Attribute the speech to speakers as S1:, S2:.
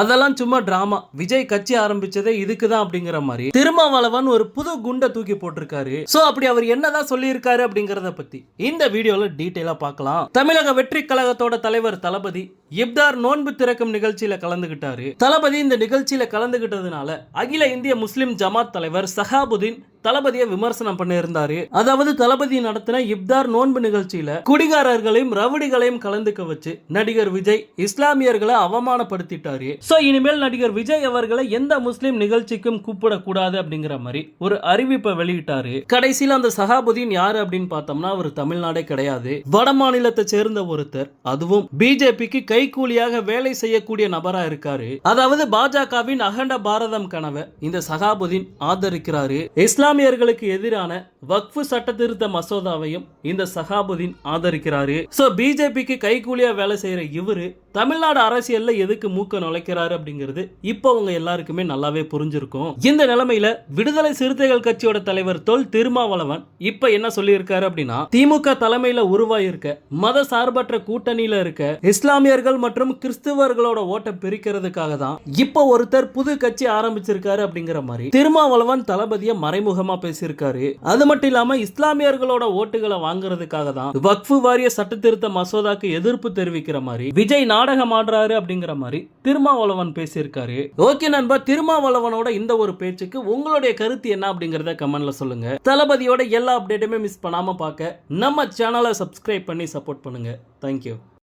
S1: அதெல்லாம் சும்மா டிராமா, விஜய் கட்சி ஆரம்பிச்சதே இதுக்குதான் அப்படிங்கிற மாதிரி திருமாவளவன் ஒரு புது குண்டை தூக்கி போட்டிருக்காரு. சோ அப்படி அவர் என்னதான் சொல்லியிருக்காரு அப்படிங்கறத பத்தி இந்த வீடியோல டீடைலா பார்க்கலாம். தமிழக வெற்றி கழகத்தோட தலைவர் தளபதி இப்தார் நோன்பு திறக்கும் நிகழ்ச்சியில கலந்துகிட்டாரு. தளபதி இந்த நிகழ்ச்சியில கலந்துகிட்டதுனால அகில இந்திய முஸ்லிம் ஜமாத் தலைவர் சஹாபுதீன் தளபதியை விமர்சனம் பண்ணியிருந்தாரு. அதாவது தளபதி நடத்தின இப்தார் நோன்பு நிகழ்ச்சியில குடிகாரர்களையும் ரவுடிகளையும் கலந்துக்க வச்சு நடிகர் விஜய் இஸ்லாமியர்களை அவமானப்படுத்திட்டாரு. சோ இனிமேல் நடிகர் விஜய் அவர்களை எந்த முஸ்லிம் நிகழ்ச்சிக்கும் கூப்பிடக்கூடாது அப்படிங்கிற மாதிரி ஒரு அறிவிப்பை வெளியிட்டாரு. கடைசியில் அந்த சஹாபுதீன் யாரு அப்படின்னு பார்த்தோம்னா அவர் தமிழ்நாடே கிடையாது, வட மாநிலத்தை சேர்ந்த ஒருத்தர், அதுவும் பிஜேபிக்கு கைகூலியாக வேலை செய்யக்கூடிய நபரா இருக்காரு. அதாவது பாஜகவின் அகண்ட பாரதம் கனவை இந்த சஹாபுதீன் ஆதரிக்கிறாரு. இஸ்லாமியர்களுக்கு எதிரான வக்ஃபு சட்ட திருத்த மசோதாவையும் இந்த சஹாபுதீன் ஆதரிக்கிறாரு. சோ பிஜேபிக்கு கைகூலியா வேலை செய்யற இவரு தமிழ்நாடு அரசியல்ல எதுக்கு மூக்க நுழைக்கிறாரு அப்படிங்கிறது இப்போ உங்க எல்லாருக்குமே நல்லாவே புரிஞ்சிருக்கும். இந்த நிலைமையில விடுதலை சிறுத்தைகள் கட்சியோட தலைவர் தொல் திருமாவளவன் இப்ப என்ன சொல்லி இருக்காரு அப்படின்னா, திமுக தலைமையில உருவாயிருக்க மத சார்பற்ற கூட்டணியில இருக்க இஸ்லாமியர்கள் மற்றும் கிறிஸ்துவர்களோட ஓட்டை பிரிக்கிறதுக்காக தான் இப்போ ஒருத்தர் புது கட்சி ஆரம்பிச்சிருக்காரு அப்படிங்கிற மாதிரி திருமாவளவன் தளபதியை மறைமுகமா பேசியிருக்காரு. அது மட்டும் இல்லாம இஸ்லாமியர்களோட ஓட்டுகளை வாங்குறதுக்காக தான் வக்ஃபு வாரிய சட்ட திருத்த மசோதாக்கு எதிர்ப்பு தெரிவிக்கிற மாதிரி விஜய் நாடகம் ஆடுறாரு அப்படிங்கிற மாதிரி திருமாவளவன் பேசியிருக்காரு. ஓகே நண்பா, திருமாவளவனோட இந்த ஒரு பேச்சுக்கு உங்களுடைய கருத்து என்ன அப்படிங்கறத கமெண்ட்ல சொல்லுங்க. தளபதியோட எல்லா அப்டேட்டுமே மிஸ் பண்ணாம பார்க்க நம்ம சேனலை சப்ஸ்கிரைப் பண்ணி சப்போர்ட் பண்ணுங்க. தேங்க்யூ.